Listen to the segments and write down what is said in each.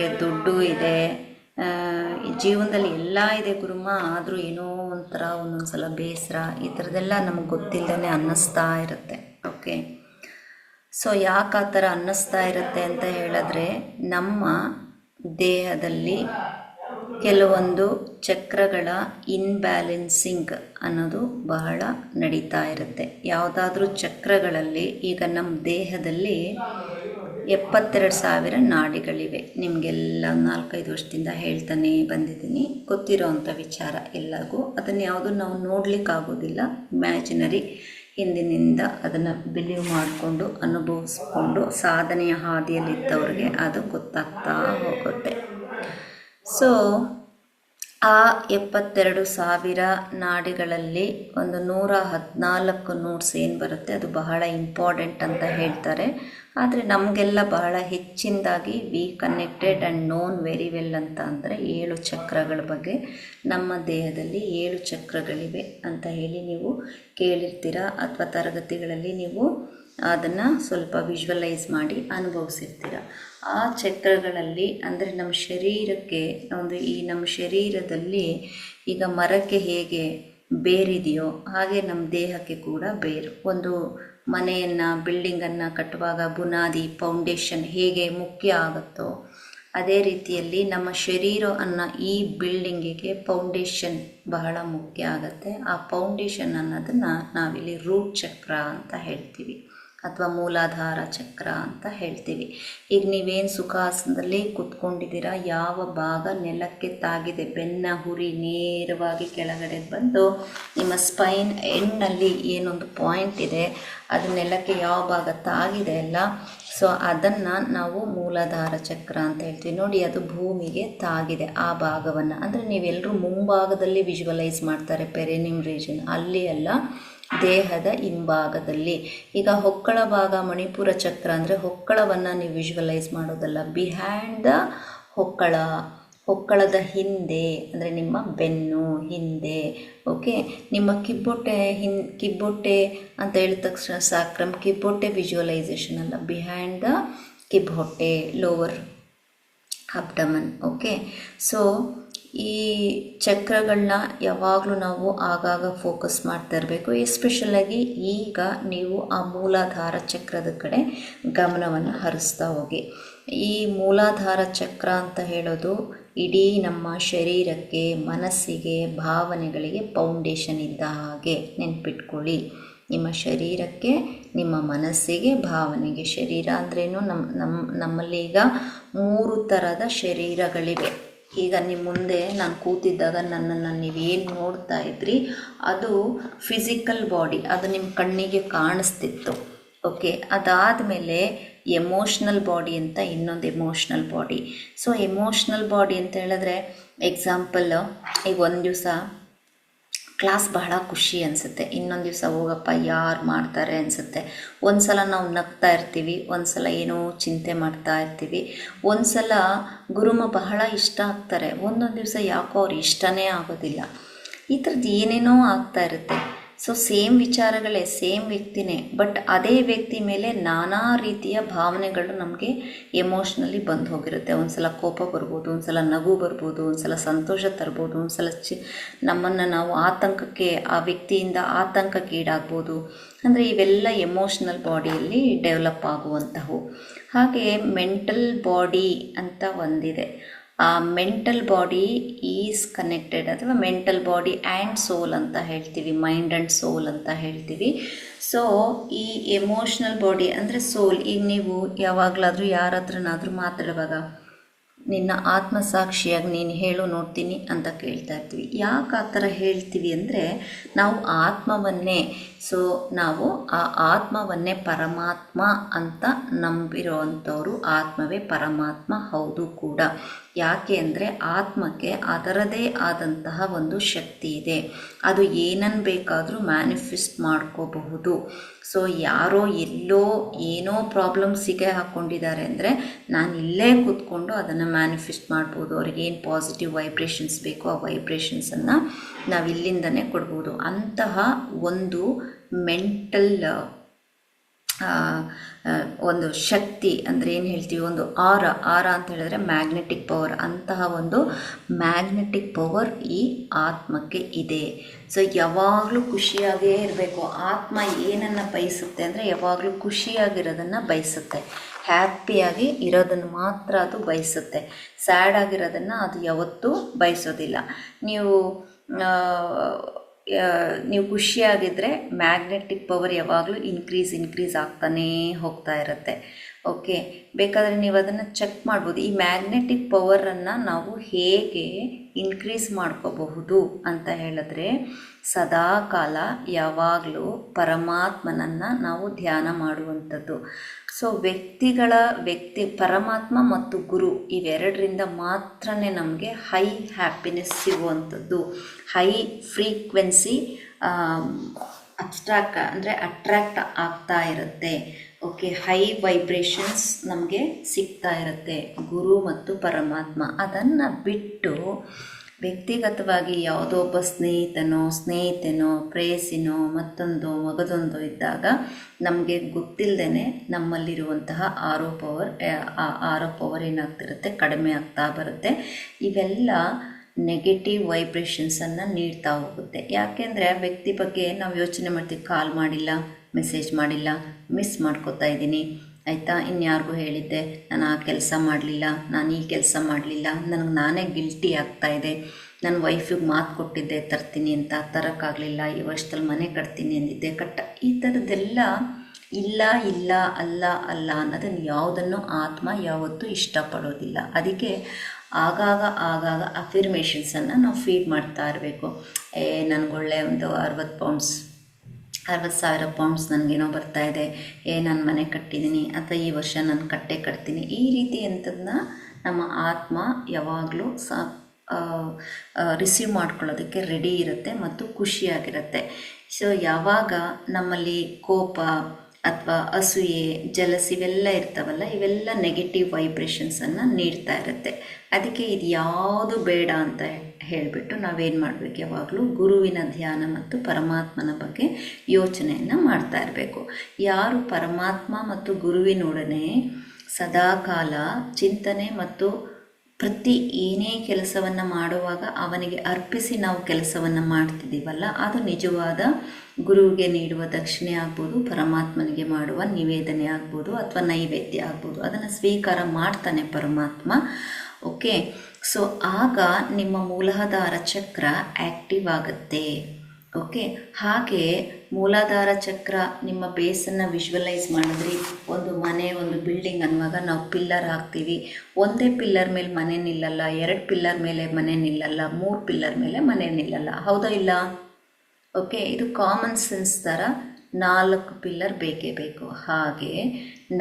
ನನಗೆ ದುಡ್ಡು ಇದೆ, ಜೀವನದಲ್ಲಿ ಎಲ್ಲ ಇದೆ ಗುರುಮ, ಆದರೂ ಏನೋ ಒಂಥರ ಒಂದೊಂದು ಸಲ ಬೇಸರ, ಈ ಥರದ್ದೆಲ್ಲ ನಮಗೆ ಗೊತ್ತಿಲ್ಲದೇ ಅನ್ನಿಸ್ತಾ ಇರುತ್ತೆ. ಓಕೆ, ಸೊ ಯಾಕೆ ಆ ಥರ ಅನ್ನಿಸ್ತಾ ಇರುತ್ತೆ ಅಂತ ಹೇಳಿದ್ರೆ, ನಮ್ಮ ದೇಹದಲ್ಲಿ ಕೆಲವೊಂದು ಚಕ್ರಗಳ ಇನ್ಬ್ಯಾಲೆನ್ಸಿಂಗ್ ಅನ್ನೋದು ಬಹಳ ನಡೀತಾ ಇರುತ್ತೆ. ಯಾವುದಾದ್ರೂ ಚಕ್ರಗಳಲ್ಲಿ, ಈಗ ನಮ್ಮ ದೇಹದಲ್ಲಿ 72,000 ನಾಡಿಗಳಿವೆ. ನಿಮಗೆಲ್ಲ 4-5 ವರ್ಷದಿಂದ ಹೇಳ್ತಾನೆ ಬಂದಿದ್ದೀನಿ, ಗೊತ್ತಿರೋವಂಥ ವಿಚಾರ ಎಲ್ಲರಿಗೂ. ಅದನ್ನು ಯಾವುದೂ ನಾವು ನೋಡಲಿಕ್ಕಾಗೋದಿಲ್ಲ, ಇಮ್ಯಾಜಿನರಿ, ಹಿಂದಿನಿಂದ ಅದನ್ನು ಬಿಲೀವ್ ಮಾಡಿಕೊಂಡು ಅನುಭವಿಸ್ಕೊಂಡು ಸಾಧನೆಯ ಹಾದಿಯಲ್ಲಿದ್ದವ್ರಿಗೆ ಅದು ಗೊತ್ತಾಗ್ತಾ ಹೋಗುತ್ತೆ. ಸೊ ಆ 72,000 ನಾಡಿಗಳಲ್ಲಿ ಒಂದು 114 ನೋಟ್ಸ್ ಏನು ಬರುತ್ತೆ ಅದು ಬಹಳ ಇಂಪಾರ್ಟೆಂಟ್ ಅಂತ ಹೇಳ್ತಾರೆ. ಆದರೆ ನಮಗೆಲ್ಲ ಬಹಳ ಹೆಚ್ಚಿನದಾಗಿ we connected and known very well ಅಂತ ಅಂದರೆ 7 ಚಕ್ರಗಳ ಬಗ್ಗೆ. ನಮ್ಮ ದೇಹದಲ್ಲಿ 7 ಚಕ್ರಗಳಿವೆ ಅಂತ ಹೇಳಿ ನೀವು ಕೇಳಿರ್ತೀರ, ಅಥವಾ ತರಗತಿಗಳಲ್ಲಿ ನೀವು ಅದನ್ನು ಸ್ವಲ್ಪ ವಿಜುವಲೈಸ್ ಮಾಡಿ ಅನುಭವಿಸಿರ್ತೀರ. ಆ ಚಕ್ರಗಳಲ್ಲಿ ಅಂದರೆ ನಮ್ಮ ಶರೀರಕ್ಕೆ ನಮ್ಮ ಶರೀರದಲ್ಲಿ ಈಗ ಮರಕ್ಕೆ ಹೇಗೆ ಬೇರಿದೆಯೋ ಹಾಗೆ ನಮ್ಮ ದೇಹಕ್ಕೆ ಕೂಡ ಬೇರು. ಒಂದು ಮನೆಯನ್ನು, ಬಿಲ್ಡಿಂಗನ್ನು ಕಟ್ಟುವಾಗ ಬುನಾದಿ, ಫೌಂಡೇಶನ್ ಹೇಗೆ ಮುಖ್ಯ ಆಗುತ್ತೋ ಅದೇ ರೀತಿಯಲ್ಲಿ ನಮ್ಮ ಶರೀರ ಅನ್ನೋ ಈ ಬಿಲ್ಡಿಂಗಿಗೆ ಫೌಂಡೇಶನ್ ಬಹಳ ಮುಖ್ಯ ಆಗುತ್ತೆ. ಆ ಫೌಂಡೇಶನ್ ಅನ್ನೋದನ್ನು ನಾವಿಲ್ಲಿ ರೂಟ್ ಚಕ್ರ ಅಂತ ಹೇಳ್ತೀವಿ, ಅಥವಾ ಮೂಲಾಧಾರ ಚಕ್ರ ಅಂತ ಹೇಳ್ತೀವಿ. ಈಗ ನೀವೇನು ಸುಖಾಸನದಲ್ಲಿ ಕೂತ್ಕೊಂಡಿದ್ದೀರಾ, ಯಾವ ಭಾಗ ನೆಲಕ್ಕೆ ತಾಗಿದೆ, ಬೆನ್ನ ಹುರಿ ನೇರವಾಗಿ ಕೆಳಗಡೆ ಬಂದು ನಿಮ್ಮ ಸ್ಪೈನ್ ಎಂಡ್ನಲ್ಲಿ ಏನೊಂದು ಪಾಯಿಂಟ್ ಇದೆ, ಅದು ನೆಲಕ್ಕೆ ಯಾವ ಭಾಗ ತಾಗಿದೆ ಅಲ್ಲ, ಸೊ ಅದನ್ನು ನಾವು ಮೂಲಾಧಾರ ಚಕ್ರ ಅಂತ ಹೇಳ್ತೀವಿ. ನೋಡಿ, ಅದು ಭೂಮಿಗೆ ತಾಗಿದೆ ಆ ಭಾಗವನ್ನು. ಅಂದರೆ ನೀವೆಲ್ಲರೂ ಮುಂಭಾಗದಲ್ಲಿ ವಿಜುವಲೈಸ್ ಮಾಡ್ತಾರೆ, ಪೆರಿನಿಯಮ್ ರೀಜನ್, ಅಲ್ಲಿ ಅಲ್ಲ, ದೇಹದ ಹಿಂಭಾಗದಲ್ಲಿ. ಈಗ ಹೊಕ್ಕಳ ಭಾಗ, ಮಣಿಪುರ ಚಕ್ರ ಅಂದರೆ ಹೊಕ್ಕಳವನ್ನು ನೀವು ವಿಜುವಲೈಸ್ ಮಾಡೋದಲ್ಲ, ಬಿಹೈಂಡ್ ದ ಹೊಕ್ಕಳದ ಹಿಂದೆ ಅಂದರೆ ನಿಮ್ಮ ಬೆನ್ನು ಹಿಂದೆ. ಓಕೆ, ನಿಮ್ಮ ಕಿಬ್ಬೊಟ್ಟೆ ಅಂತ ಹೇಳಿದ ತಕ್ಷಣ ಸಾಕ್ರಮ್, ಕಿಬ್ಬೊಟ್ಟೆ ವಿಜುವಲೈಸೇಷನ್ ಅಲ್ಲ, ಬಿಹೈಂಡ್ ದ ಕಿಬ್ಬೊಟ್ಟೆ, ಲೋವರ್ ಅಬ್ಡಮನ್. ಓಕೆ, ಸೊ ಈ ಚಕ್ರಗಳನ್ನ ಯಾವಾಗಲೂ ನಾವು ಆಗಾಗ ಫೋಕಸ್ ಮಾಡ್ತಾ ಇರಬೇಕು. ಎಸ್ಪೆಷಲಾಗಿ ಈಗ ನೀವು ಆ ಮೂಲಾಧಾರ ಚಕ್ರದ ಕಡೆ ಗಮನವನ್ನು ಹರಿಸ್ತಾ ಹೋಗಿ. ಈ ಮೂಲಾಧಾರ ಚಕ್ರ ಅಂತ ಹೇಳೋದು ಇಡೀ ನಮ್ಮ ಶರೀರಕ್ಕೆ, ಮನಸ್ಸಿಗೆ, ಭಾವನೆಗಳಿಗೆ ಫೌಂಡೇಶನ್ ಇದ್ದ ಹಾಗೆ ನೆನ್ಪಿಟ್ಕೊಳ್ಳಿ. ನಿಮ್ಮ ಶರೀರಕ್ಕೆ, ನಿಮ್ಮ ಮನಸ್ಸಿಗೆ, ಭಾವನೆಗೆ. ಶರೀರ ಅಂದ್ರೇನು, ನಮ್ಮಲ್ಲಿ ಈಗ 3 ಥರದ ಶರೀರಗಳಿವೆ. ಈಗ ನಿಮ್ಮ ಮುಂದೆ ನಾನು ಕೂತಿದ್ದಾಗ ನನ್ನನ್ನು ನೀವೇನು ನೋಡ್ತಾ ಇದ್ರಿ ಅದು ಫಿಸಿಕಲ್ ಬಾಡಿ, ಅದು ನಿಮ್ಮ ಕಣ್ಣಿಗೆ ಕಾಣಿಸ್ತಿತ್ತು. ಓಕೆ, ಅದಾದಮೇಲೆ ಎಮೋಷ್ನಲ್ ಬಾಡಿ ಅಂತ ಇನ್ನೊಂದು emotional body. So emotional body ಅಂತ ಹೇಳಿದ್ರೆ, ಎಕ್ಸಾಂಪಲ್, ಈಗ ಒಂದು ದಿವಸ ಕ್ಲಾಸ್ ಬಹಳ ಖುಷಿ ಅನಿಸುತ್ತೆ, ಇನ್ನೊಂದು ದಿವಸ ಹೋಗಪ್ಪ ಯಾರು ಮಾಡ್ತಾರೆ ಅನಿಸುತ್ತೆ. ಒಂದು ಸಲ ನಾವು ನಗ್ತಾ ಇರ್ತೀವಿ, ಒಂದು ಸಲ ಏನೋ ಚಿಂತೆ ಮಾಡ್ತಾ ಇರ್ತೀವಿ, ಒಂದು ಸಲ ಗುರುಮ ಬಹಳ ಇಷ್ಟ ಆಗ್ತಾರೆ, ಒಂದೊಂದು ದಿವಸ ಯಾಕೋ ಅವ್ರು ಇಷ್ಟನೇ ಆಗೋದಿಲ್ಲ. ಈ ಥರದ್ದು ಏನೇನೋ ಆಗ್ತಾ ಇರುತ್ತೆ. ಸೊ ಸೇಮ್ ವಿಚಾರಗಳೇ, ಸೇಮ್ ವ್ಯಕ್ತಿನೇ, ಬಟ್ ಅದೇ ವ್ಯಕ್ತಿ ಮೇಲೆ ನಾನಾ ರೀತಿಯ ಭಾವನೆಗಳು ನಮಗೆ ಎಮೋಷ್ನಲಿ ಬಂದು ಹೋಗಿರುತ್ತೆ. ಒಂದು ಸಲ ಕೋಪ ಬರ್ಬೋದು, ಒಂದು ಸಲ ನಗು ಬರ್ಬೋದು, ಒಂದು ಸಲ ಸಂತೋಷ ತರ್ಬೋದು, ಒಂದು ಸಲ ನಮ್ಮನ್ನು ನಾವು ಆ ವ್ಯಕ್ತಿಯಿಂದ ಆತಂಕಕ್ಕೆ ಈಡಾಗ್ಬೋದು. ಅಂದರೆ ಇವೆಲ್ಲ ಎಮೋಷ್ನಲ್ ಬಾಡಿಯಲ್ಲಿ ಡೆವಲಪ್ ಆಗುವಂಥವು. ಹಾಗೆ ಮೆಂಟಲ್ ಬಾಡಿ ಅಂತ ಒಂದಿದೆ. ಆ ಮೆಂಟಲ್ ಬಾಡಿ ಈಸ್ ಕನೆಕ್ಟೆಡ್, ಅಥವಾ ಮೆಂಟಲ್ ಬಾಡಿ ಆ್ಯಂಡ್ ಸೋಲ್ ಅಂತ ಹೇಳ್ತೀವಿ, ಮೈಂಡ್ ಆ್ಯಂಡ್ ಸೋಲ್ ಅಂತ ಹೇಳ್ತೀವಿ. ಸೊ ಈ ಎಮೋಷ್ನಲ್ ಬಾಡಿ ಅಂದರೆ ಸೋಲ್. ಈಗ ನೀವು ಯಾವಾಗಲಾದರೂ ಯಾರ ಹತ್ರನಾದರೂ ಮಾತಾಡುವಾಗ ನಿನ್ನ ಆತ್ಮಸಾಕ್ಷಿಯಾಗಿ ನೀನು ಹೇಳು ನೋಡ್ತೀನಿ ಅಂತ ಕೇಳ್ತಾ ಇರ್ತೀವಿ. ಯಾಕೆ ಆ ಥರ ಹೇಳ್ತೀವಿ ಅಂದರೆ, ನಾವು ಆತ್ಮವನ್ನೇ, ಸೊ ನಾವು ಆ ಆತ್ಮವನ್ನೇ ಪರಮಾತ್ಮ ಅಂತ ನಂಬಿರೋವಂಥವ್ರು. ಆತ್ಮವೇ ಪರಮಾತ್ಮ ಹೌದು ಕೂಡ. ಯಾಕೆ ಅಂದರೆ ಆತ್ಮಕ್ಕೆ ಅದರದೇ ಆದಂತಹ ಒಂದು ಶಕ್ತಿ ಇದೆ, ಅದು ಏನನ್ನು ಬೇಕಾದರೂ ಮ್ಯಾನಿಫೆಸ್ಟ್ ಮಾಡ್ಕೋಬಹುದು. ಸೊ ಯಾರೋ ಎಲ್ಲೋ ಏನೋ ಪ್ರಾಬ್ಲಮ್ಸಿಗೆ ಹಾಕ್ಕೊಂಡಿದ್ದಾರೆ ಅಂದರೆ ನಾನು ಇಲ್ಲೇ ಕೂತ್ಕೊಂಡು ಅದನ್ನು ಮ್ಯಾನಿಫೆಸ್ಟ್ ಮಾಡ್ಬೋದು. ಅವ್ರಿಗೇನು ಪಾಸಿಟಿವ್ ವೈಬ್ರೇಷನ್ಸ್ ಬೇಕೋ ಆ ವೈಬ್ರೇಷನ್ಸನ್ನು ನಾವು ಇಲ್ಲಿಂದನೇ ಕೊಡ್ಬೋದು. ಅಂತಹ ಒಂದು ಮೆಂಟಲ್ ಒಂದು ಶಕ್ತಿ ಅಂದರೆ ಏನು ಹೇಳ್ತೀವಿ, ಒಂದು ಆರ ಅಂತ ಹೇಳಿದ್ರೆ ಮ್ಯಾಗ್ನೆಟಿಕ್ ಪವರ್, ಅಂತಹ ಒಂದು ಮ್ಯಾಗ್ನೆಟಿಕ್ ಪವರ್ ಈ ಆತ್ಮಕ್ಕೆ ಇದೆ. ಸೊ ಯಾವಾಗಲೂ ಖುಷಿಯಾಗೇ ಇರಬೇಕು. ಆತ್ಮ ಏನನ್ನು ಬಯಸುತ್ತೆ ಅಂದರೆ ಯಾವಾಗಲೂ ಖುಷಿಯಾಗಿರೋದನ್ನು ಬಯಸುತ್ತೆ, ಹ್ಯಾಪಿಯಾಗಿ ಇರೋದನ್ನು ಮಾತ್ರ ಅದು ಬಯಸುತ್ತೆ. ಸ್ಯಾಡ್ ಆಗಿರೋದನ್ನು ಅದು ಯಾವತ್ತೂ ಬಯಸೋದಿಲ್ಲ. ನೀವು ಖುಷಿಯಾಗಿದ್ದರೆ ಮ್ಯಾಗ್ನೆಟಿಕ್ ಪವರ್ ಯಾವಾಗಲೂ ಇನ್ಕ್ರೀಸ್ ಆಗ್ತಾನೇ ಹೋಗ್ತಾ ಇರುತ್ತೆ. ಓಕೆ, ಬೇಕಾದರೆ ನೀವು ಅದನ್ನು ಚೆಕ್ ಮಾಡ್ಬೋದು. ಈ ಮ್ಯಾಗ್ನೆಟಿಕ್ ಪವರನ್ನು ನಾವು ಹೇಗೆ ಇನ್ಕ್ರೀಸ್ ಮಾಡ್ಕೋಬಹುದು ಅಂತ ಹೇಳಿದ್ರೆ, ಸದಾ ಕಾಲ ಯಾವಾಗಲೂ ಪರಮಾತ್ಮನನ್ನು ನಾವು ಧ್ಯಾನ ಮಾಡುವಂಥದ್ದು. ಸೊ ಪರಮಾತ್ಮ ಮತ್ತು ಗುರು ಇವೆರಡರಿಂದ ಮಾತ್ರ ನಮಗೆ ಹೈ ಹ್ಯಾಪಿನೆಸ್ ಸಿಗುವಂಥದ್ದು. ಹೈ ಫ್ರೀಕ್ವೆನ್ಸಿ ಅಟ್ರ್ಯಾಕ್ಟ್ ಆಗ್ತಾ ಇರುತ್ತೆ. ಓಕೆ, ಹೈ ವೈಬ್ರೇಷನ್ಸ್ ನಮಗೆ ಸಿಗ್ತಾ ಇರುತ್ತೆ ಗುರು ಮತ್ತು ಪರಮಾತ್ಮ. ಅದನ್ನು ಬಿಟ್ಟು ವ್ಯಕ್ತಿಗತವಾಗಿ ಯಾವುದೋ ಒಬ್ಬ ಸ್ನೇಹಿತನೋ ಪ್ರೇಯಸಿನೋ ಮಗದೊಂದು ಇದ್ದಾಗ ನಮಗೆ ಗೊತ್ತಿಲ್ಲದೇ ನಮ್ಮಲ್ಲಿರುವಂತಹ ಆರೋ ಪವರ್ ಏನಾಗ್ತಿರುತ್ತೆ, ಕಡಿಮೆ ಆಗ್ತಾ ಬರುತ್ತೆ. ಇವೆಲ್ಲ ನೆಗೆಟಿವ್ ವೈಬ್ರೇಷನ್ಸನ್ನು ನೀಡ್ತಾ ಹೋಗುತ್ತೆ. ಯಾಕೆಂದರೆ ಆ ವ್ಯಕ್ತಿ ಬಗ್ಗೆ ನಾವು ಯೋಚನೆ ಮಾಡ್ತೀವಿ, ಕಾಲ್ ಮಾಡಿಲ್ಲ, ಮೆಸೇಜ್ ಮಾಡಿಲ್ಲ, ಮಿಸ್ ಮಾಡ್ಕೋತಾ ಇದ್ದೀನಿ, ಆಯಿತಾ, ಇನ್ಯಾರಿಗೂ ಹೇಳಿದ್ದೆ, ನಾನು ಆ ಕೆಲಸ ಮಾಡಲಿಲ್ಲ, ನಾನು ಈ ಕೆಲಸ ಮಾಡಲಿಲ್ಲ, ನನಗೆ ನಾನೇ ಗಿಲ್ಟಿ ಆಗ್ತಾಯಿದೆ, ನನ್ನ ವೈಫಿಗೆ ಮಾತು ಕೊಟ್ಟಿದ್ದೆ ತರ್ತೀನಿ ಅಂತ, ತರೋಕ್ಕಾಗಲಿಲ್ಲ, ಈ ವರ್ಷದಲ್ಲಿ ಮನೆ ಕಟ್ತೀನಿ ಅಂದಿದ್ದೆ ಈ ಥರದ್ದೆಲ್ಲ ಇಲ್ಲ ಅಲ್ಲ ಅನ್ನೋದನ್ನು ಯಾವುದನ್ನು ಆತ್ಮ ಯಾವತ್ತೂ ಇಷ್ಟಪಡೋದಿಲ್ಲ. ಅದಕ್ಕೆ ಆಗಾಗ ಅಫಿರ್ಮೇಷನ್ಸನ್ನು ನಾವು ಫೀಡ್ ಮಾಡ್ತಾ ಇರಬೇಕು. ನನಗೊಳ್ಳೆ ಒಂದು 60,000 ಪೌಂಡ್ಸ್ ನನಗೇನೋ ಬರ್ತಾಯಿದೆ, ನಾನು ಮನೆ ಕಟ್ಟಿದ್ದೀನಿ, ಅಥವಾ ಈ ವರ್ಷ ನಾನು ಕಟ್ತೀನಿ, ಈ ರೀತಿ ಅಂಥದ್ದನ್ನ ನಮ್ಮ ಆತ್ಮ ಯಾವಾಗಲೂ ರಿಸೀವ್ ಮಾಡ್ಕೊಳ್ಳೋದಕ್ಕೆ ರೆಡಿ ಇರುತ್ತೆ ಮತ್ತು ಖುಷಿಯಾಗಿರುತ್ತೆ. ಸೊ ಯಾವಾಗ ನಮ್ಮಲ್ಲಿ ಕೋಪ ಅಥವಾ ಅಸೂಯೆ, ಜಲಸ್ ಇವೆಲ್ಲ ಇರ್ತಾವಲ್ಲ, ಇವೆಲ್ಲ ನೆಗೆಟಿವ್ ವೈಬ್ರೇಷನ್ಸನ್ನು ನೀಡ್ತಾ ಇರುತ್ತೆ. ಅದಕ್ಕೆ ಇದು ಯಾವುದು ಬೇಡ ಅಂತ ಹೇಳಿಬಿಟ್ಟು ನಾವೇನು ಮಾಡಬೇಕು, ಯಾವಾಗಲೂ ಗುರುವಿನ ಧ್ಯಾನ ಮತ್ತು ಪರಮಾತ್ಮನ ಬಗ್ಗೆ ಯೋಚನೆಯನ್ನು ಮಾಡ್ತಾ ಇರಬೇಕು. ಯಾರು ಪರಮಾತ್ಮ ಮತ್ತು ಗುರುವಿನೊಡನೆ ಸದಾಕಾಲ ಚಿಂತನೆ ಮತ್ತು ಪ್ರತಿ ಏನೇ ಕೆಲಸವನ್ನು ಮಾಡುವಾಗ ಅವನಿಗೆ ಅರ್ಪಿಸಿ ನಾವು ಕೆಲಸವನ್ನು ಮಾಡ್ತಿದ್ದೀವಲ್ಲ, ಅದು ನಿಜವಾದ ಗುರುವಿಗೆ ನೀಡುವ ದಕ್ಷಿಣೆ ಆಗ್ಬೋದು, ಪರಮಾತ್ಮನಿಗೆ ಮಾಡುವ ನಿವೇದನೆ ಆಗ್ಬೋದು, ಅಥವಾ ನೈವೇದ್ಯ ಆಗ್ಬೋದು. ಅದನ್ನು ಸ್ವೀಕಾರ ಮಾಡ್ತಾನೆ ಪರಮಾತ್ಮ. ಓಕೆ, ಸೊ ಆಗ ನಿಮ್ಮ ಮೂಲಾಧಾರ ಚಕ್ರ ಆ್ಯಕ್ಟಿವ್ ಆಗುತ್ತೆ. ಓಕೆ, ಹಾಗೆ ಮೂಲಾಧಾರ ಚಕ್ರ ನಿಮ್ಮ ಬೇಸನ್ನು ವಿಜುವಲೈಸ್ ಮಾಡಿದ್ರಿ. ಒಂದು ಮನೆ, ಒಂದು ಬಿಲ್ಡಿಂಗ್ ಅನ್ನುವಾಗ ನಾವು ಪಿಲ್ಲರ್ ಹಾಕ್ತೀವಿ. ಒಂದೇ ಪಿಲ್ಲರ್ ಮೇಲೆ ಮನೆ ನಿಲ್ಲಲ್ಲ, 2 ಪಿಲ್ಲರ್ ಮೇಲೆ ಮನೆ ನಿಲ್ಲಲ್ಲ, 3 ಪಿಲ್ಲರ್ ಮೇಲೆ ಮನೆ ನಿಲ್ಲಲ್ಲ, ಹೌದಾ ಇಲ್ಲ? ಓಕೆ, ಇದು ಕಾಮನ್ ಸೆನ್ಸ್ ಥರ 4 ಪಿಲ್ಲರ್ ಬೇಕೇ ಬೇಕು. ಹಾಗೆ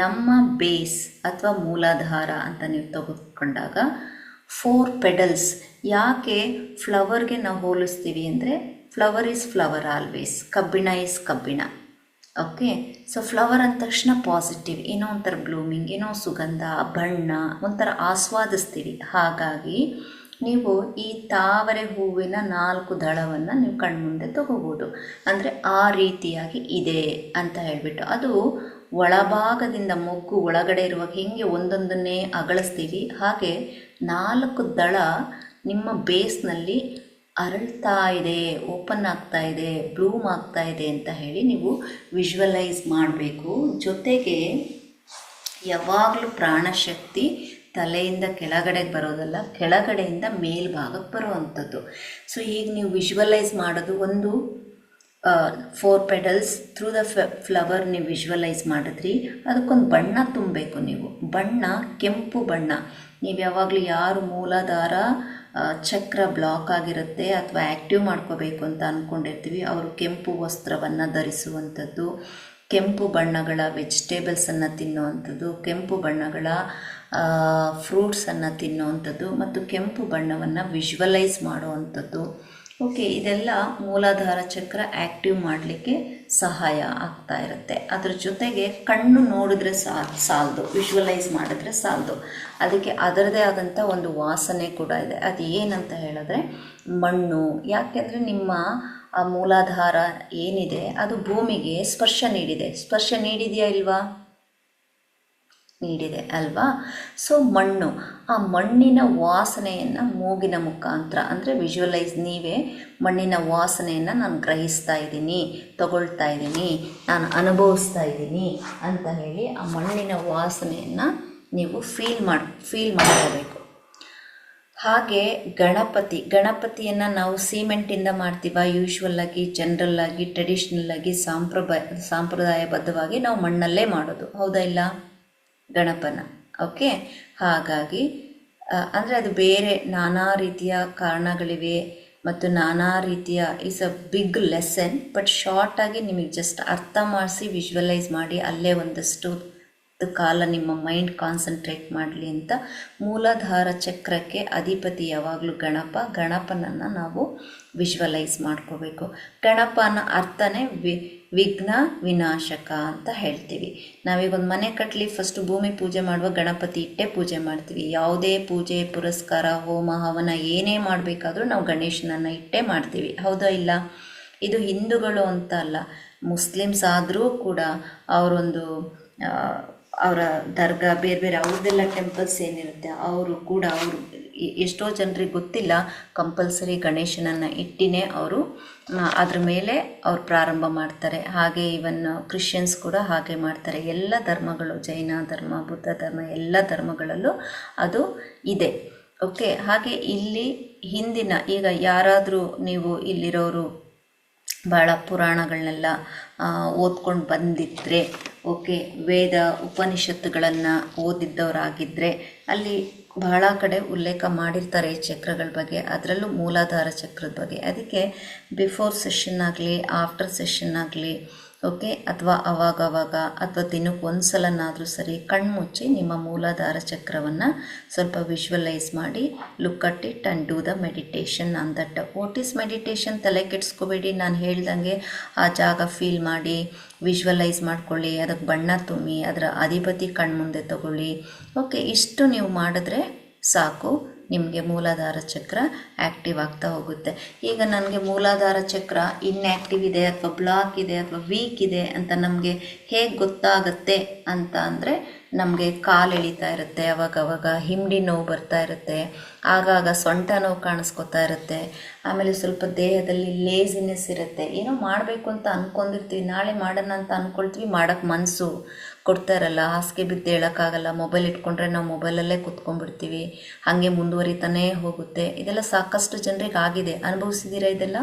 ನಮ್ಮ ಬೇಸ್ ಅಥವಾ ಮೂಲಾಧಾರ ಅಂತ ನೀವು ತೆಗೆದುಕೊಂಡಾಗ 4 ಪೆಡಲ್ಸ್. ಯಾಕೆ ಫ್ಲವರ್ಗೆ ನಾವು ಹೋಲಿಸ್ತೀವಿ ಅಂದರೆ, ಫ್ಲವರ್ ಈಸ್ ಫ್ಲವರ್ ಆಲ್ವೇಸ್, ಕಬ್ಬಿಣ ಈಸ್ ಕಬ್ಬಿಣ. ಓಕೆ, ಸೊ ಫ್ಲವರ್ ಅಂದ ತಕ್ಷಣ ಪಾಸಿಟಿವ್, ಏನೋ ಒಂಥರ ಬ್ಲೂಮಿಂಗ್, ಏನೋ ಸುಗಂಧ, ಬಣ್ಣ, ಒಂಥರ ಆಸ್ವಾದಿಸ್ತೀವಿ. ಹಾಗಾಗಿ ನೀವು ಈ ತಾವರೆ ಹೂವಿನ 4 ದಳವನ್ನು ನೀವು ಕಣ್ಮುಂದೆ ತಗೋಬೋದು. ಅಂದರೆ ಆ ರೀತಿಯಾಗಿ ಇದೆ ಅಂತ ಹೇಳಿಬಿಟ್ಟು, ಅದು ಒಳಭಾಗದಿಂದ ಮೊಗ್ಗು ಒಳಗಡೆ ಇರುವಾಗ ಹೆಂಗೆ ಒಂದೊಂದನ್ನೇ ಅಗಳಿಸ್ತೀವಿ, ಹಾಗೆ 4 ದಳ ನಿಮ್ಮ ಬೇಸ್ನಲ್ಲಿ ಅರಳ್ತಾ ಇದೆ, ಓಪನ್ ಆಗ್ತಾ ಇದೆ, ಬ್ಲೂಮ್ ಆಗ್ತಾ ಇದೆ ಅಂತ ಹೇಳಿ ನೀವು ವಿಜುವಲೈಸ್ ಮಾಡಬೇಕು. ಜೊತೆಗೆ ಯಾವಾಗಲೂ ಪ್ರಾಣಶಕ್ತಿ ತಲೆಯಿಂದ ಕೆಳಗಡೆಗೆ ಬರೋದಲ್ಲ, ಕೆಳಗಡೆಯಿಂದ ಮೇಲ್ಭಾಗಕ್ಕೆ ಬರುವಂಥದ್ದು. ಸೊ ಈಗ ನೀವು ವಿಜುವಲೈಸ್ ಮಾಡೋದು, ಒಂದು 4 ಪೆಡಲ್ಸ್ ಥ್ರೂ ದ ಫ್ಲವರ್ ನೀವು ವಿಜುವಲೈಸ್ ಮಾಡಿದ್ರಿ. ಅದಕ್ಕೊಂದು ಬಣ್ಣ ತುಂಬಬೇಕು ನೀವು. ಬಣ್ಣ ಕೆಂಪು ಬಣ್ಣ. ನೀವು ಯಾವಾಗಲೂ ಯಾರು ಮೂಲಾಧಾರ ಚಕ್ರ ಬ್ಲಾಕ್ ಆಗಿರುತ್ತೆ ಅಥವಾ ಆ್ಯಕ್ಟಿವ್ ಮಾಡ್ಕೋಬೇಕು ಅಂತ ಅಂದ್ಕೊಂಡಿರ್ತೀವಿ, ಅವರು ಕೆಂಪು ವಸ್ತ್ರವನ್ನು ಧರಿಸುವಂಥದ್ದು, ಕೆಂಪು ಬಣ್ಣಗಳ ವೆಜಿಟೇಬಲ್ಸನ್ನು ತಿನ್ನುವಂಥದ್ದು, ಕೆಂಪು ಬಣ್ಣಗಳ ಫ್ರೂಟ್ಸನ್ನು ತಿನ್ನುವಂಥದ್ದು ಮತ್ತು ಕೆಂಪು ಬಣ್ಣವನ್ನು ವಿಜುವಲೈಸ್ ಮಾಡುವಂಥದ್ದು. ಓಕೆ, ಇದೆಲ್ಲ ಮೂಲಾಧಾರ ಚಕ್ರ ಆ್ಯಕ್ಟಿವ್ ಮಾಡಲಿಕ್ಕೆ ಸಹಾಯ ಆಗ್ತಾ ಇರುತ್ತೆ. ಅದ್ರ ಜೊತೆಗೆ ಕಣ್ಣು ನೋಡಿದ್ರೆ ಸಾಲದು, ವಿಜುವಲೈಸ್ ಮಾಡಿದ್ರೆ ಸಾಲದು. ಅದಕ್ಕೆ ಅದರದೇ ಆದಂಥ ಒಂದು ವಾಸನೆ ಕೂಡ ಇದೆ. ಅದು ಏನಂತ ಹೇಳಿದ್ರೆ ಮಣ್ಣು. ಯಾಕೆಂದರೆ ನಿಮ್ಮ ಆ ಮೂಲಾಧಾರ ಏನಿದೆ ಅದು ಭೂಮಿಗೆ ಸ್ಪರ್ಶ ನೀಡಿದೆಯಾ ಇಲ್ವಾ? ನೀಡಿದೆ ಅಲ್ವಾ? ಸೊ ಮಣ್ಣು, ಆ ಮಣ್ಣಿನ ವಾಸನೆಯನ್ನು ಮೂಗಿನ ಮುಖಾಂತರ ಅಂದರೆ ವಿಜುವಲೈಸ್, ನೀವೇ ಮಣ್ಣಿನ ವಾಸನೆಯನ್ನು ನಾನು ಗ್ರಹಿಸ್ತಾ ಇದ್ದೀನಿ, ತಗೊಳ್ತಾ ಇದ್ದೀನಿ, ನಾನು ಅನುಭವಿಸ್ತಾ ಇದ್ದೀನಿ ಅಂತ ಹೇಳಿ ಆ ಮಣ್ಣಿನ ವಾಸನೆಯನ್ನು ನೀವು ಫೀಲ್ ಮಾಡ್ಕೋಬೇಕು. ಹಾಗೆ ಗಣಪತಿಯನ್ನು ನಾವು ಸಿಮೆಂಟಿಂದ ಮಾಡ್ತೀವ? ಯೂಶ್ವಲ್ಲಾಗಿ, ಜನರಲ್ಲಾಗಿ, ಟ್ರೆಡಿಷ್ನಲ್ಲಾಗಿ, ಸಾಂಪ್ರದಾಯಬದ್ಧವಾಗಿ ನಾವು ಮಣ್ಣಲ್ಲೇ ಮಾಡೋದು, ಹೌದಾ ಇಲ್ಲ? ಗಣಪನ. ಓಕೆ, ಹಾಗಾಗಿ ಅಂದರೆ ಅದು ಬೇರೆ ನಾನಾ ರೀತಿಯ ಕಾರಣಗಳಿವೆ ಮತ್ತು ನಾನಾ ರೀತಿಯ is a big lesson. But ಶಾರ್ಟಾಗಿ ನಿಮಗೆ ಜಸ್ಟ್ ಅರ್ಥ ಮಾಡಿಸಿ ವಿಜುವಲೈಸ್ ಮಾಡಿ, ಅಲ್ಲೇ ಒಂದಷ್ಟು ಕಾಲ ನಿಮ್ಮ ಮೈಂಡ್ ಕಾನ್ಸಂಟ್ರೇಟ್ ಮಾಡಲಿ ಅಂತ. ಮೂಲಾಧಾರ ಚಕ್ರಕ್ಕೆ ಅಧಿಪತಿ ಯಾವಾಗಲೂ ಗಣಪನನ್ನು ನಾವು ವಿಜುವಲೈಸ್ ಮಾಡ್ಕೋಬೇಕು. ಗಣಪನ ಅರ್ಥನೇ ವಿಘ್ನ ವಿನಾಶಕ ಅಂತ ಹೇಳ್ತೀವಿ. ನಾವೀಗ ಒಂದು ಮನೆ ಕಟ್ಟಲಿ, ಫಸ್ಟು ಭೂಮಿ ಪೂಜೆ ಮಾಡುವ ಗಣಪತಿ ಇಟ್ಟೇ ಪೂಜೆ ಮಾಡ್ತೀವಿ. ಯಾವುದೇ ಪೂಜೆ ಪುರಸ್ಕಾರ ಹೋಮ ಹವನ ಏನೇ ಮಾಡಬೇಕಾದ್ರೂ ನಾವು ಗಣೇಶನನ್ನು ಇಟ್ಟೇ ಮಾಡ್ತೀವಿ, ಹೌದಾ ಇಲ್ಲ? ಇದು ಹಿಂದೂಗಳು ಅಂತ ಅಲ್ಲ, ಮುಸ್ಲಿಮ್ಸ್ ಆದರೂ ಕೂಡ ಅವರೊಂದು ಅವರ ದರ್ಗಾ ಬೇರೆ ಅವ್ರದ್ದೆಲ್ಲ ಟೆಂಪಲ್ಸ್ ಏನಿರುತ್ತೆ ಅವರು ಎಷ್ಟೋ ಜನರಿಗೆ ಗೊತ್ತಿಲ್ಲ, ಕಂಪಲ್ಸರಿ ಗಣೇಶನನ್ನು ಇಟ್ಟಿನೇ ಅವರು ಅದ್ರ ಮೇಲೆ ಅವ್ರು ಪ್ರಾರಂಭ ಮಾಡ್ತಾರೆ. ಹಾಗೆ ಇವನ್ ಕ್ರಿಶ್ಚಿಯನ್ಸ್ ಕೂಡ ಹಾಗೆ ಮಾಡ್ತಾರೆ. ಎಲ್ಲ ಧರ್ಮಗಳು, ಜೈನ ಧರ್ಮ, ಬುದ್ಧ ಧರ್ಮ, ಎಲ್ಲ ಧರ್ಮಗಳಲ್ಲೂ ಅದು ಇದೆ. ಓಕೆ, ಹಾಗೆ ಇಲ್ಲಿ ಹಿಂದಿನ, ಈಗ ಯಾರಾದರೂ ನೀವು ಇಲ್ಲಿರೋರು ಭಾಳ ಪುರಾಣಗಳನ್ನೆಲ್ಲ ಓದ್ಕೊಂಡು ಬಂದಿದ್ದರೆ, ಓಕೆ, ವೇದ ಉಪನಿಷತ್ತುಗಳನ್ನು ಓದಿದ್ದವರಾಗಿದ್ದರೆ ಅಲ್ಲಿ ಬಹಳ ಕಡೆ ಉಲ್ಲೇಖ ಮಾಡಿರ್ತಾರೆ ಈ ಚಕ್ರಗಳ ಬಗ್ಗೆ, ಅದರಲ್ಲೂ ಮೂಲಾಧಾರ ಚಕ್ರದ ಬಗ್ಗೆ. ಅದಕ್ಕೆ ಬಿಫೋರ್ ಸೆಷನ್ ಆಗಲಿ, ಆಫ್ಟರ್ ಸೆಷನ್ ಆಗಲಿ, ಓಕೆ, ಅಥವಾ ಅವಾಗವಾಗ ಅಥವಾ ದಿನಕ್ಕೆ ಒಂದು ಸಲನಾದರೂ ಸರಿ ಕಣ್ಮುಚ್ಚಿ ನಿಮ್ಮ ಮೂಲಾಧಾರ ಚಕ್ರವನ್ನು ಸ್ವಲ್ಪ ವಿಜುವಲೈಸ್ ಮಾಡಿ, look at it and do the meditation on that. What is meditation? ತಲೆ ಕೆಡಿಸ್ಕೋಬೇಡಿ, ನಾನು ಹೇಳ್ದಂಗೆ ಆ ಜಾಗ ಫೀಲ್ ಮಾಡಿ, ವಿಜುವಲೈಸ್ ಮಾಡ್ಕೊಳ್ಳಿ, ಅದಕ್ಕೆ ಬಣ್ಣ ತುಂಬಿ, ಅದರ ಅಧಿಪತಿ ಕಣ್ಮುಂದೆ ತಗೊಳ್ಳಿ. ಓಕೆ, ಇಷ್ಟು ನೀವು ಮಾಡಿದ್ರೆ ಸಾಕು, ನಿಮಗೆ ಮೂಲಾಧಾರ ಚಕ್ರ ಆ್ಯಕ್ಟಿವ್ ಆಗ್ತಾ ಹೋಗುತ್ತೆ. ಈಗ ನನಗೆ ಮೂಲಾಧಾರ ಚಕ್ರ ಇನ್ಆ್ಯಕ್ಟಿವ್ ಇದೆ ಅಥವಾ ಬ್ಲಾಕ್ ಇದೆ ಅಥವಾ ವೀಕ್ ಇದೆ ಅಂತ ನಮಗೆ ಹೇಗೆ ಗೊತ್ತಾಗುತ್ತೆ ಅಂತ ಅಂದರೆ, ನಮಗೆ ಕಾಲು ಎಳಿತಾ ಇರುತ್ತೆ, ಅವಾಗವಾಗ ಹಿಂಡಿ ನೋವು ಬರ್ತಾ ಇರುತ್ತೆ, ಆಗಾಗ ಸೊಂಟ ನೋವು ಕಾಣಿಸ್ಕೊತಾ ಇರುತ್ತೆ, ಆಮೇಲೆ ಸ್ವಲ್ಪ ದೇಹದಲ್ಲಿ ಲೇಸಿನೆಸ್ ಇರುತ್ತೆ. ಏನೋ ಮಾಡಬೇಕು ಅಂತ ಅಂದ್ಕೊಂಡಿರ್ತೀವಿ, ನಾಳೆ ಮಾಡೋಣ ಅಂತ ಅಂದ್ಕೊಳ್ತೀವಿ, ಮಾಡೋಕ್ಕೆ ಮನಸ್ಸು ಕೊಡ್ತಾ ಇರಲ್ಲ, ಹಾಸಿಗೆ ಬಿದ್ದು ಹೇಳೋಕ್ಕಾಗಲ್ಲ, ಮೊಬೈಲ್ ಇಟ್ಕೊಂಡ್ರೆ ನಾವು ಮೊಬೈಲಲ್ಲೇ ಕೂತ್ಕೊಂಡ್ಬಿಡ್ತೀವಿ, ಹಾಗೆ ಮುಂದುವರಿತಾನೇ ಹೋಗುತ್ತೆ. ಇದೆಲ್ಲ ಸಾಕಷ್ಟು ಜನರಿಗೆ ಆಗಿದೆ, ಅನುಭವಿಸಿದ್ದೀರಾ ಇದೆಲ್ಲ?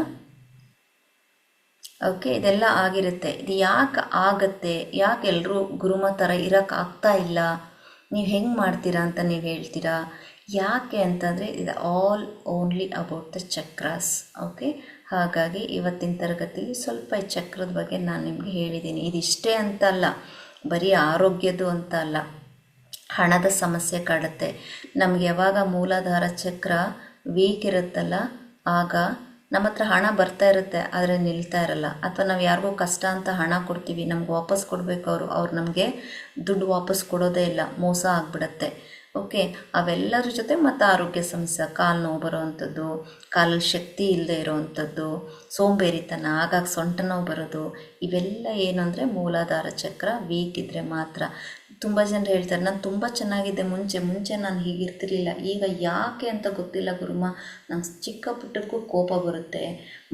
ಓಕೆ, ಇದೆಲ್ಲ ಆಗಿರುತ್ತೆ. ಇದು ಯಾಕೆ ಆಗತ್ತೆ, ಯಾಕೆ ಎಲ್ಲರೂ ಗುರುಮ ಥರ ಇರೋಕ್ಕಾಗ್ತಾ ಇಲ್ಲ, ನೀವು ಹೆಂಗೆ ಮಾಡ್ತೀರಾ ಅಂತ ನೀವು ಹೇಳ್ತೀರಾ? ಯಾಕೆ ಅಂತಂದರೆ ಇದು all only about the chakras. Okay, ಹಾಗಾಗಿ ಇವತ್ತಿನ ತರಗತಿಯಲ್ಲಿ ಸ್ವಲ್ಪ ಈ ಚಕ್ರದ ಬಗ್ಗೆ ನಾನು ನಿಮಗೆ ಹೇಳಿದ್ದೀನಿ. ಇದಿಷ್ಟೇ ಅಂತ ಅಲ್ಲ, ಬರೀ ಆರೋಗ್ಯದ್ದು ಅಂತ ಅಲ್ಲ, ಹಣದ ಸಮಸ್ಯೆ ಕಾಡುತ್ತೆ ನಮಗೆ. ಯಾವಾಗ ಮೂಲಾಧಾರ ಚಕ್ರ ವೀಕ್ ಇರುತ್ತಲ್ಲ, ಆಗ ನಮ್ಮ ಹತ್ರ ಹಣ ಬರ್ತಾ ಇರುತ್ತೆ, ಆದರೆ ನಿಲ್ತಾ ಇರಲ್ಲ. ಅಥವಾ ನಾವು ಯಾರಿಗೂ ಕಷ್ಟ ಅಂತ ಹಣ ಕೊಡ್ತೀವಿ, ನಮ್ಗೆ ವಾಪಸ್ ಕೊಡಬೇಕು, ಅವ್ರು ನಮಗೆ ದುಡ್ಡು ವಾಪಸ್ ಕೊಡೋದೇ ಇಲ್ಲ, ಮೋಸ ಆಗಿಬಿಡತ್ತೆ. ಓಕೆ, ಅವೆಲ್ಲರ ಜೊತೆ ಮತ್ತು ಆರೋಗ್ಯ ಸಮಸ್ಯೆ, ಕಾಲು ನೋವು ಬರೋವಂಥದ್ದು, ಕಾಲಲ್ಲಿ ಶಕ್ತಿ ಇಲ್ಲದೆ ಇರೋವಂಥದ್ದು, ಸೋಂಬೇರಿತನ, ಆಗಾಗ ಸೊಂಟ ನೋವು ಬರೋದು, ಇವೆಲ್ಲ ಏನು ಅಂದರೆ ಮೂಲಾಧಾರ ಚಕ್ರ ವೀಕ್ ಇದ್ದರೆ ಮಾತ್ರ. ತುಂಬ ಜನರು ಹೇಳ್ತಾರೆ, ನಾನು ತುಂಬ ಚೆನ್ನಾಗಿದ್ದೆ ಮುಂಚೆ ನಾನು ಹೀಗಿರ್ತಿರ್ಲಿಲ್ಲ, ಈಗ ಯಾಕೆ ಅಂತ ಗೊತ್ತಿಲ್ಲ ಗುರುಮ, ನಂಗೆ ಚಿಕ್ಕ ಪುಟ್ಟಕ್ಕೂ ಕೋಪ ಬರುತ್ತೆ,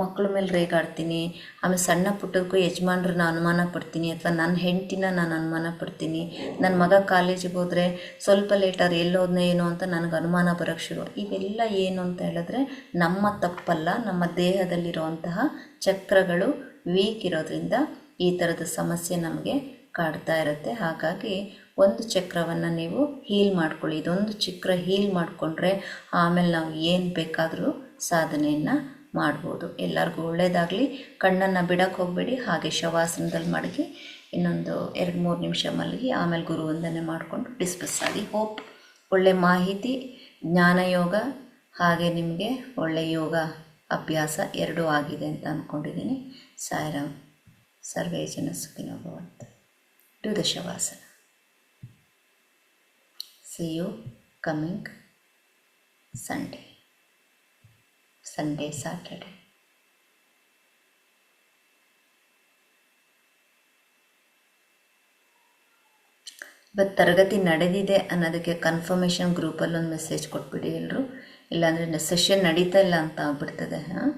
ಮಕ್ಕಳ ಮೇಲೆ ರೇಗಾಡ್ತೀನಿ, ಆಮೇಲೆ ಸಣ್ಣ ಪುಟ್ಟಕ್ಕೂ ಯಜಮಾನ್ರನ್ನ ಅನುಮಾನ ಪಡ್ತೀನಿ, ಅಥವಾ ನನ್ನ ಹೆಂಡತಿನ ನಾನು ಅನುಮಾನ ಪಡ್ತೀನಿ, ನನ್ನ ಮಗ ಕಾಲೇಜಿಗೆ ಹೋದರೆ ಸ್ವಲ್ಪ ಲೇಟಾಗಿ ಎಲ್ಲೋದನ್ನೇ ಏನೋ ಅಂತ ನನಗೆ ಅನುಮಾನ ಬರೋಕ್ಕೆ ಶುರು. ಇವೆಲ್ಲ ಏನು ಅಂತ ಹೇಳಿದ್ರೆ ನಮ್ಮ ತಪ್ಪಲ್ಲ, ನಮ್ಮ ದೇಹದಲ್ಲಿರುವಂತಹ ಚಕ್ರಗಳು ವೀಕ್ ಇರೋದ್ರಿಂದ ಈ ಥರದ ಸಮಸ್ಯೆ ನಮಗೆ ಕಾಡ್ತಾ ಇರುತ್ತೆ. ಹಾಗಾಗಿ ಒಂದು ಚಕ್ರವನ್ನು ನೀವು ಹೀಲ್ ಮಾಡ್ಕೊಳ್ಳಿ, ಇದೊಂದು ಚಕ್ರ ಹೀಲ್ ಮಾಡಿಕೊಂಡ್ರೆ ಆಮೇಲೆ ನಾವು ಏನು ಬೇಕಾದರೂ ಸಾಧನೆಯನ್ನು ಮಾಡ್ಬೋದು. ಎಲ್ಲರಿಗೂ ಒಳ್ಳೆಯದಾಗಲಿ. ಕಣ್ಣನ್ನು ಬಿಡೋಕ್ಕೆ ಹೋಗಬೇಡಿ, ಹಾಗೆ ಶವಾಸನದಲ್ಲಿ ಮಡಗಿ ಇನ್ನೊಂದು 2-3 ನಿಮಿಷ ಮಲಗಿ ಆಮೇಲೆ ಗುರುವಂದನೆ ಮಾಡಿಕೊಂಡು ಡಿಸ್ಕಸ್ ಆಗಿ. ಹೋಪ್ ಒಳ್ಳೆ ಮಾಹಿತಿ, ಜ್ಞಾನಯೋಗ ಹಾಗೆ ನಿಮಗೆ ಒಳ್ಳೆಯ ಯೋಗ ಅಭ್ಯಾಸ ಎರಡೂ ಆಗಿದೆ ಅಂತ ಅಂದ್ಕೊಂಡಿದ್ದೀನಿ. ಸಾಯಿರಾಮ್. ಸರ್ವೇ ಜನ ಸುಖಿನೋ ಭವಂತು. Do the Shavasana. See you coming Sunday, Saturday. ಇವತ್ತು ತರಗತಿ ನಡೆದಿದೆ ಅನ್ನೋದಕ್ಕೆ ಕನ್ಫರ್ಮೇಷನ್ ಗ್ರೂಪಲ್ಲಿ ಒಂದು ಮೆಸೇಜ್ ಕೊಟ್ಬಿಡಿ ಎಲ್ಲರೂ, ಇಲ್ಲಾಂದರೆ ಸೆಷನ್ ನಡೀತಾ ಇಲ್ಲ ಅಂತ ಆಗ್ಬಿಡ್ತದೆ. ಹಾಂ,